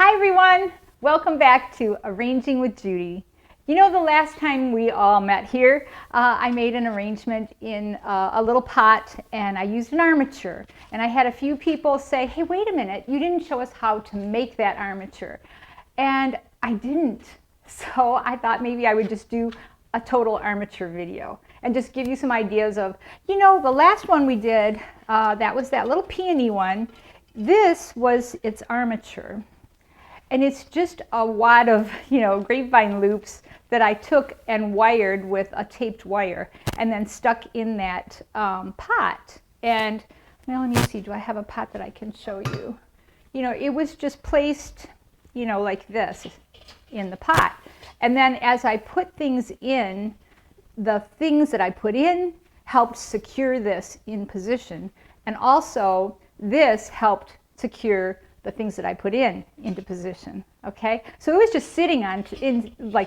Hi everyone! Welcome back to Arranging with Judy. You know, the last time we all met here, I made an arrangement in a little pot and I used an armature. And I had a few people say, hey, wait a minute, you didn't show us how to make that armature. And I didn't. So I thought maybe I would just do a total armature video and just give you some ideas of, you know, the last one we did, that was that little peony one. This was its armature. And it's just a wad of, you know, grapevine loops that I took and wired with a taped wire and then stuck in that pot. And, well, let me see, do I have a pot that I can show you? You know, it was just placed, you know, like this in the pot. And then as I put things in, the things that I put in helped secure this in position. And also, this helped secure the things that I put in into position. Okay, so it was just sitting on,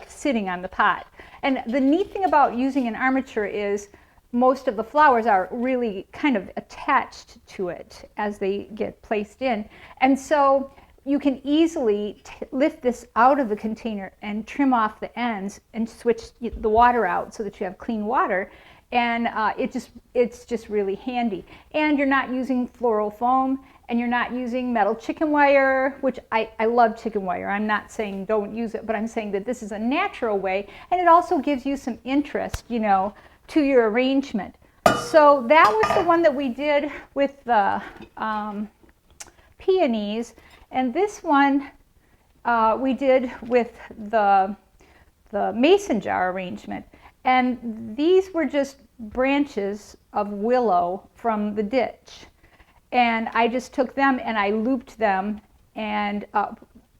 sitting on the pot. And the neat thing about using an armature is most of the flowers are really kind of attached to it as they get placed in. And so you can easily lift this out of the container and trim off the ends and switch the water out so that you have clean water. And it's just really handy. And you're not using floral foam, and you're not using metal chicken wire, which I love chicken wire. I'm not saying don't use it, but I'm saying that this is a natural way, and it also gives you some interest, you know, to your arrangement. So that was the one that we did with the peonies, and this one we did with the mason jar arrangement. And these were just branches of willow from the ditch. And I just took them and I looped them and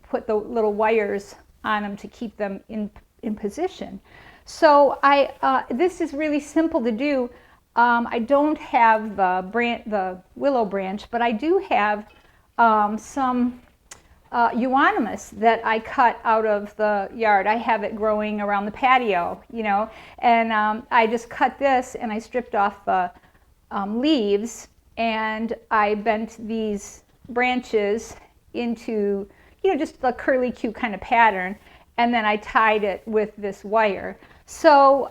put the little wires on them to keep them in position. So this is really simple to do. I don't have the willow branch, but I do have some euonymus that I cut out of the yard. I have it growing around the patio, you know, and I just cut this and I stripped off the leaves, and I bent these branches into, you know, just the curly Q kind of pattern, and then I tied it with this wire. So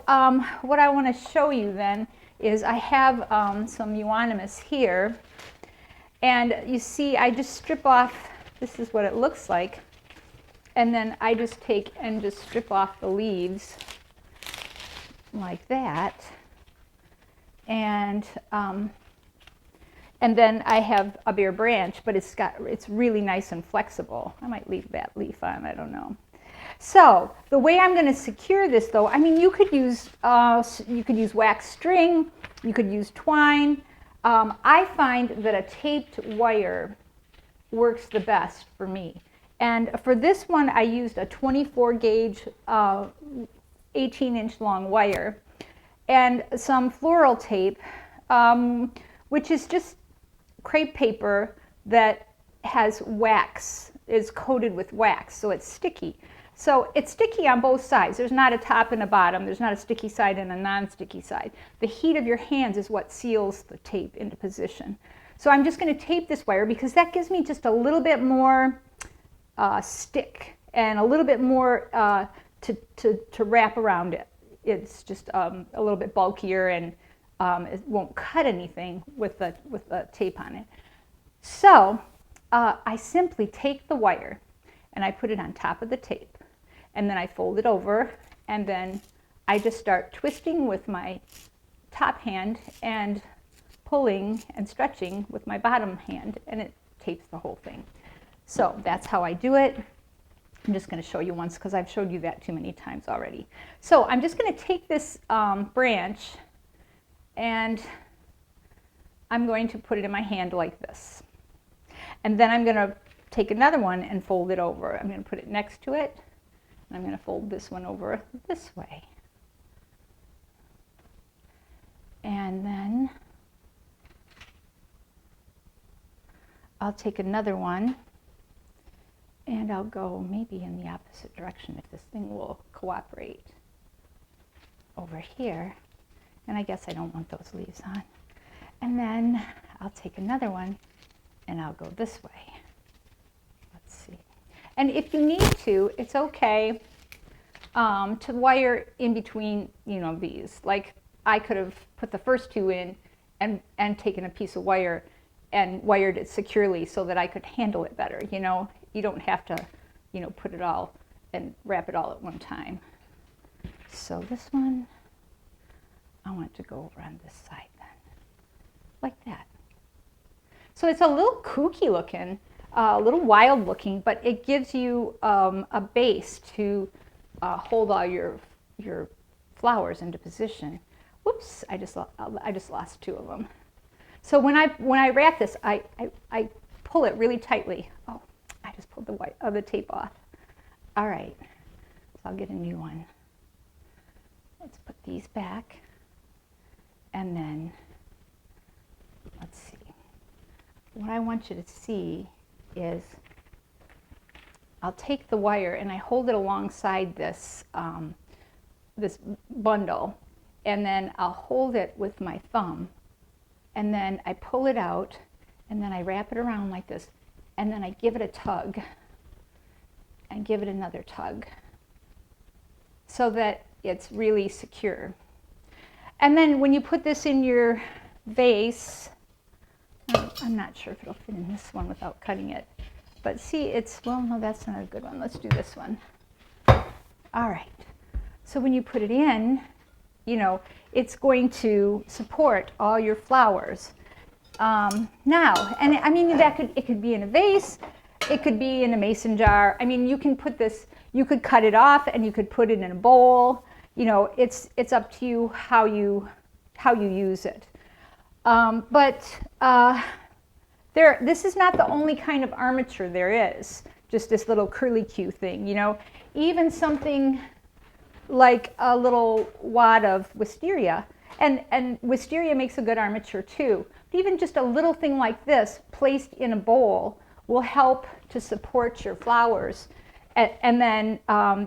what I want to show you then is I have some euonymus here, and you see I just strip off. This is what it looks like. And then I just take and just strip off the leaves like that. And then I have a bare branch, but it's really nice and flexible. I might leave that leaf on, I don't know. So the way I'm going to secure this, though, I mean, you could use wax string, you could use twine. I find that a taped wire works the best for me. And for this one, I used a 24 gauge 18-inch long wire and some floral tape, which is just crepe paper that has wax, is coated with wax, so it's sticky. So it's sticky on both sides. There's not a top and a bottom. There's not a sticky side and a non-sticky side. The heat of your hands is what seals the tape into position. So I'm just going to tape this wire because that gives me just a little bit more stick and a little bit more to wrap around it. It's just a little bit bulkier, and it won't cut anything with the tape on it. So I simply take the wire and I put it on top of the tape, and then I fold it over, and then I just start twisting with my top hand and pulling and stretching with my bottom hand, and it tapes the whole thing. So that's how I do it. I'm just going to show you once because I've showed you that too many times already. So I'm just going to take this branch and I'm going to put it in my hand like this. And then I'm going to take another one and fold it over. I'm going to put it next to it, and I'm going to fold this one over this way. And then I'll take another one and I'll go maybe in the opposite direction if this thing will cooperate over here. And I guess I don't want those leaves on. And then I'll take another one and I'll go this way. Let's see. And if you need to, it's okay to wire in between, you know, these. Like I could have put the first two in and taken a piece of wire and wired it securely so that I could handle it better. You know, you don't have to, you know, put it all and wrap it all at one time. So this one, I want to go over on this side then, like that. So it's a little kooky looking, a little wild looking, but it gives you a base to hold all your flowers into position. Whoops, I just lost two of them. So when I wrap this, I pull it really tightly. Oh, I just pulled the tape off. All right, so I'll get a new one. Let's put these back, and then let's see. What I want you to see is I'll take the wire and I hold it alongside this this bundle, and then I'll hold it with my thumb, and then I pull it out, and then I wrap it around like this, and then I give it a tug and give it another tug so that it's really secure. And then when you put this in your vase, I'm not sure if it'll fit in this one without cutting it, but see, it's, well, no, that's not a good one. Let's do this one. All right. So when you put it in, you know, it's going to support all your flowers. Now, and I mean, it could be in a vase, it could be in a mason jar. I mean, you can put this, you could cut it off and you could put it in a bowl. You know, it's up to you how you use it. This is not the only kind of armature there is, just this little curly-Q thing, you know. Even something like a little wad of wisteria, and wisteria makes a good armature too. But even just a little thing like this placed in a bowl will help to support your flowers. And then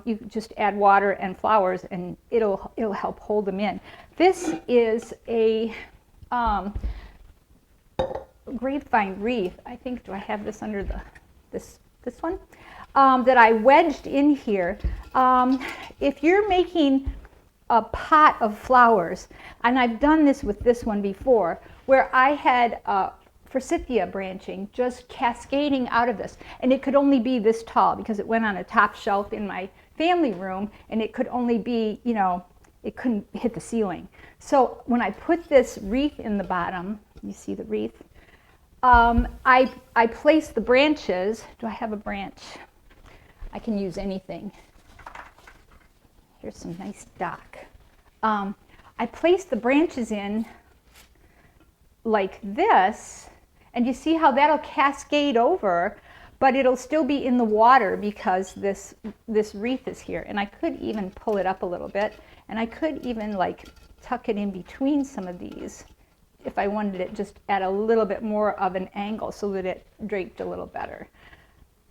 you just add water and flowers, and it'll help hold them in. This is a grapevine wreath. I think, do I have this under this one? That I wedged in here. If you're making a pot of flowers, and I've done this with this one before, where I had forsythia branching just cascading out of this, and it could only be this tall because it went on a top shelf in my family room, and it could only be, you know, it couldn't hit the ceiling. So when I put this wreath in the bottom, you see the wreath, I place the branches. Do I have a branch? I can use anything. Here's some nice dock. I place the branches in like this, and you see how that'll cascade over, but it'll still be in the water because this wreath is here. And I could even pull it up a little bit, and I could even like tuck it in between some of these if I wanted it just at a little bit more of an angle so that it draped a little better.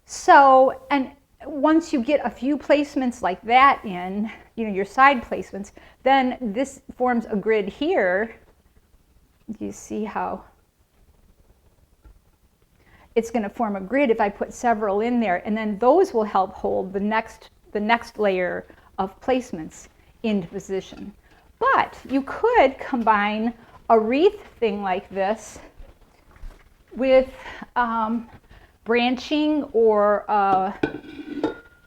So, and once you get a few placements like that in, you know, your side placements, then this forms a grid here. You see how it's going to form a grid if I put several in there, and then those will help hold the next layer of placements into position. But you could combine a wreath thing like this with branching or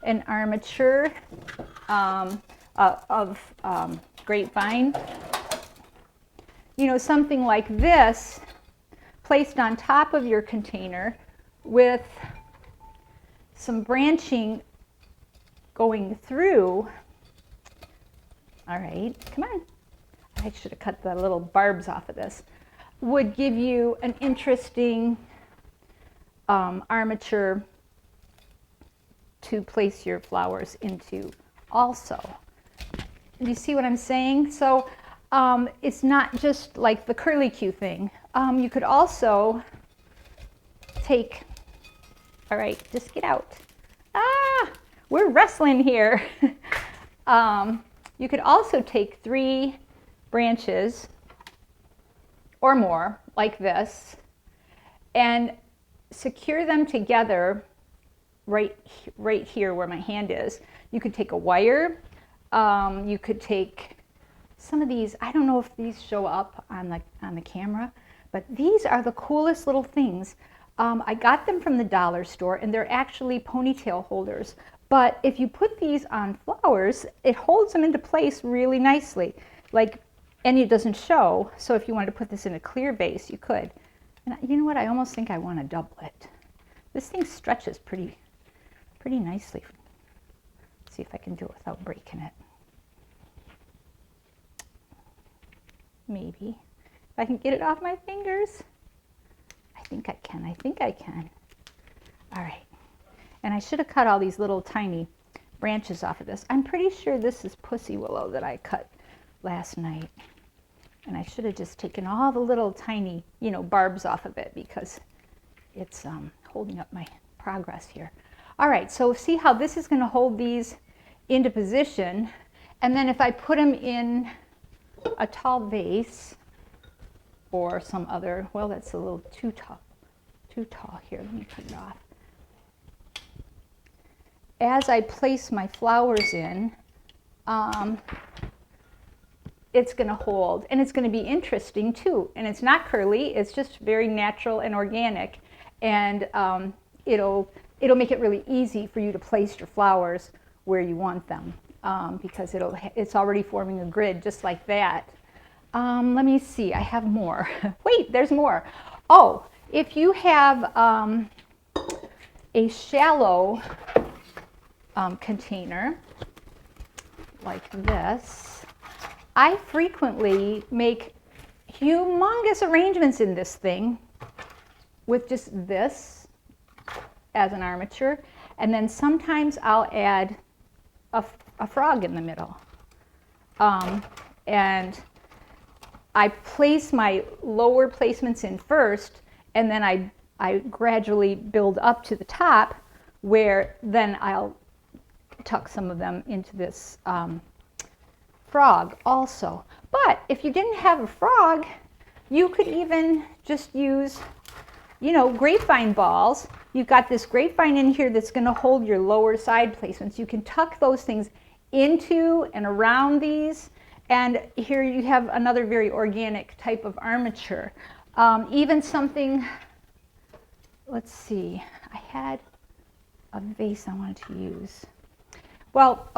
an armature of grapevine. You know, something like this placed on top of your container with some branching going through. All right, come on. I should have cut the little barbs off of this. Would give you an interesting armature to place your flowers into also. Do you see what I'm saying? So it's not just like the curly-Q thing. You could also take, all right, just get out. Ah, we're wrestling here. You could also take 3 branches or more like this and secure them together right here where my hand is. You could take a wire. You could take some of these. I don't know if these show up on the camera, but these are the coolest little things. I got them from the dollar store, and they're actually ponytail holders. But if you put these on flowers, it holds them into place really nicely. And it doesn't show, so if you wanted to put this in a clear vase, you could. And you know what? I almost think I want to double it. This thing stretches pretty nicely. Let's see if I can do it without breaking it. Maybe. If I can get it off my fingers. I think I can. All right. And I should have cut all these little tiny branches off of this. I'm pretty sure this is pussy willow that I cut last night. And I should have just taken all the little tiny, barbs off of it because it's holding up my progress here. All right, so see how this is going to hold these into position. And then if I put them in a tall vase or some other, well, that's a little too tall here. Let me cut it off. As I place my flowers in, it's going to hold, and it's going to be interesting too. And it's not curly, it's just very natural and organic, and it'll make it really easy for you to place your flowers where you want them, because it's already forming a grid just like that. Let me see, I have more. Wait, there's more. Oh, if you have a shallow container like this, I frequently make humongous arrangements in this thing with just this as an armature, and then sometimes I'll add a frog in the middle. And I place my lower placements in first, and then I gradually build up to the top, where then I'll tuck some of them into this frog also. But if you didn't have a frog, you could even just use, grapevine balls. You've got this grapevine in here that's going to hold your lower side placements. You can tuck those things into and around these, and here you have another very organic type of armature. Even something, let's see, I had a vase I wanted to use. Well,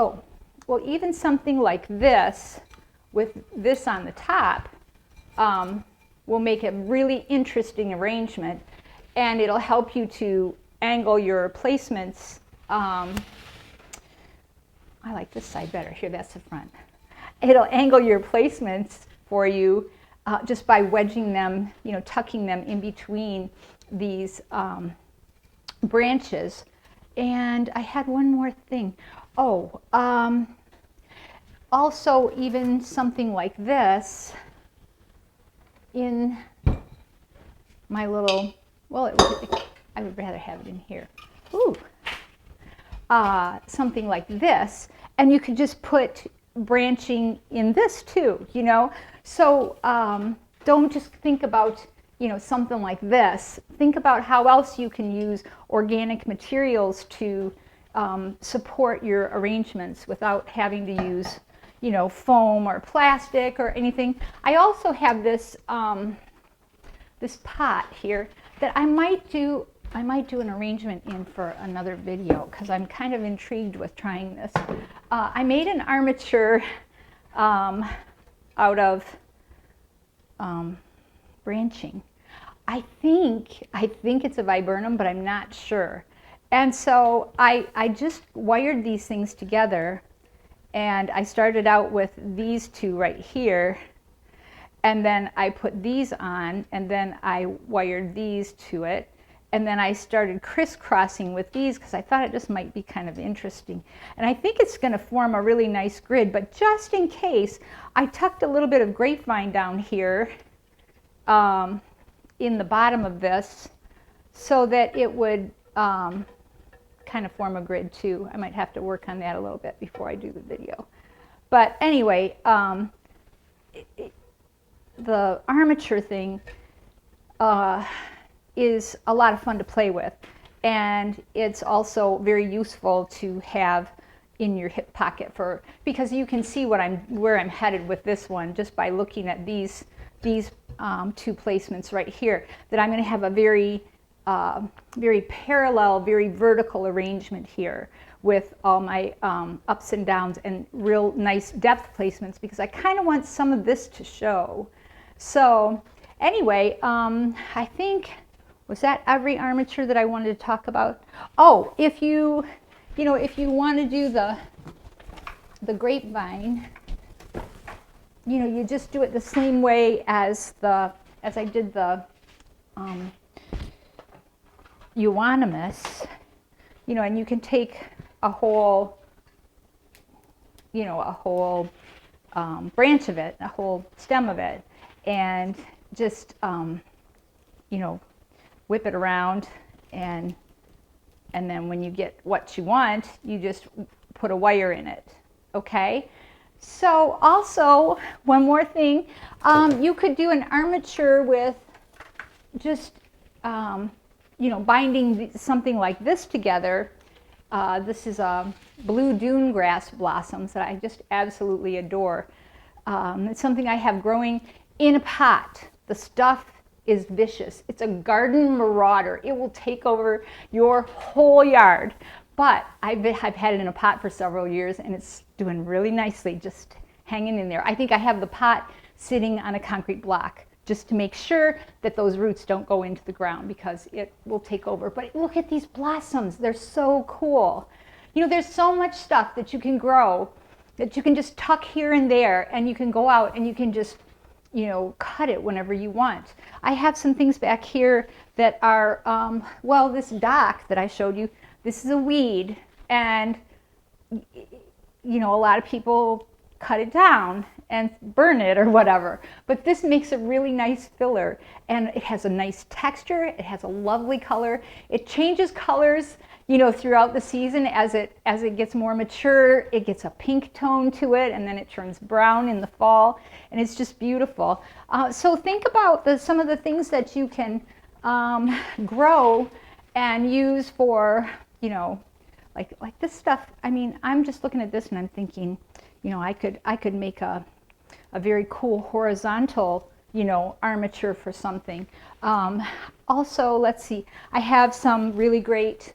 even something like this, with this on the top, will make a really interesting arrangement, and it'll help you to angle your placements. I like this side better. Here, that's the front. It'll angle your placements for you just by wedging them, tucking them in between these branches. And I had one more thing. Also, even something like this in my little, I would rather have it in here. Ooh. Something like this, and you could just put branching in this too, So don't just think about, something like this. Think about how else you can use organic materials to support your arrangements without having to use, foam or plastic or anything. I also have this this pot here that I might do an arrangement in for another video, because I'm kind of intrigued with trying this. I made an armature out of branching. I think it's a viburnum, but I'm not sure. And so I just wired these things together, and I started out with these two right here, and then I put these on, and then I wired these to it, and then I started crisscrossing with these because I thought it just might be kind of interesting. And I think it's going to form a really nice grid, but just in case, I tucked a little bit of grapevine down here in the bottom of this so that it would kind of form a grid too. I might have to work on that a little bit before I do the video. But anyway, the armature thing is a lot of fun to play with. and it's also very useful to have in your hip pocket because you can see where I'm headed with this one just by looking at these two placements right here, that I'm going to have a very very parallel, very vertical arrangement here with all my ups and downs and real nice depth placements, because I kind of want some of this to show. So anyway, I think, was that every armature that I wanted to talk about? Oh, if you want to do the grapevine, you just do it the same way as I did the euonymus, and you can take a whole branch of it, a whole stem of it, and just whip it around, and then when you get what you want, you just put a wire in it. Okay. So also, one more thing, you could do an armature with just binding something like this together. This is a blue dune grass blossoms that I just absolutely adore. It's something I have growing in a pot. The stuff is vicious. It's a garden marauder. It will take over your whole yard. But I've had it in a pot for several years, and it's doing really nicely, just hanging in there. I think I have the pot sitting on a concrete block just to make sure that those roots don't go into the ground, because it will take over. But look at these blossoms. They're so cool. There's so much stuff that you can grow that you can just tuck here and there, and you can go out and you can just cut it whenever you want. I have some things back here that are, well, this dock that I showed you, this is a weed, and a lot of people cut it down and burn it or whatever, but this makes a really nice filler, and it has a nice texture. It has a lovely color. It changes colors throughout the season. As it gets more mature, it gets a pink tone to it, and then it turns brown in the fall, and it's just beautiful. So think about some of the things that you can grow and use for, like this stuff. I mean, I'm just looking at this and I'm thinking, I could make a very cool horizontal, armature for something. Also, let's see, I have some really great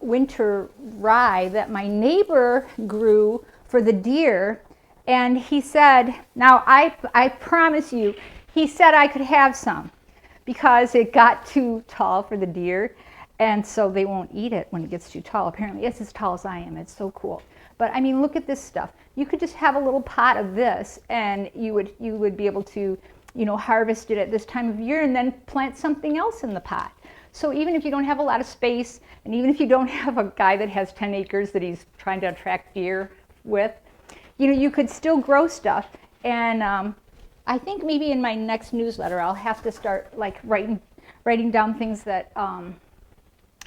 winter rye that my neighbor grew for the deer, and he said, now I promise you, he said I could have some because it got too tall for the deer, and so they won't eat it when it gets too tall. Apparently it's as tall as I am. It's so cool. But I mean, look at this stuff. You could just have a little pot of this, and you would be able to harvest it at this time of year and then plant something else in the pot. So even if you don't have a lot of space, and even if you don't have a guy that has 10 acres that he's trying to attract deer with, you could still grow stuff. And I think maybe in my next newsletter I'll have to start like writing down things that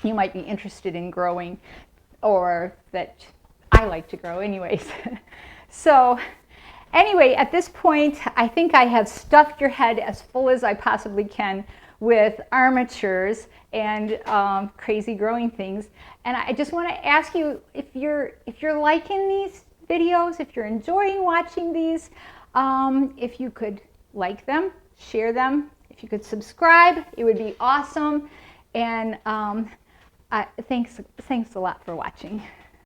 you might be interested in growing, or that I like to grow anyways. So anyway, at this point, I think I have stuffed your head as full as I possibly can with armatures and crazy growing things. And I just want to ask you, if you're liking these videos, if you're enjoying watching these, if you could like them, share them, if you could subscribe, it would be awesome. And thanks a lot for watching.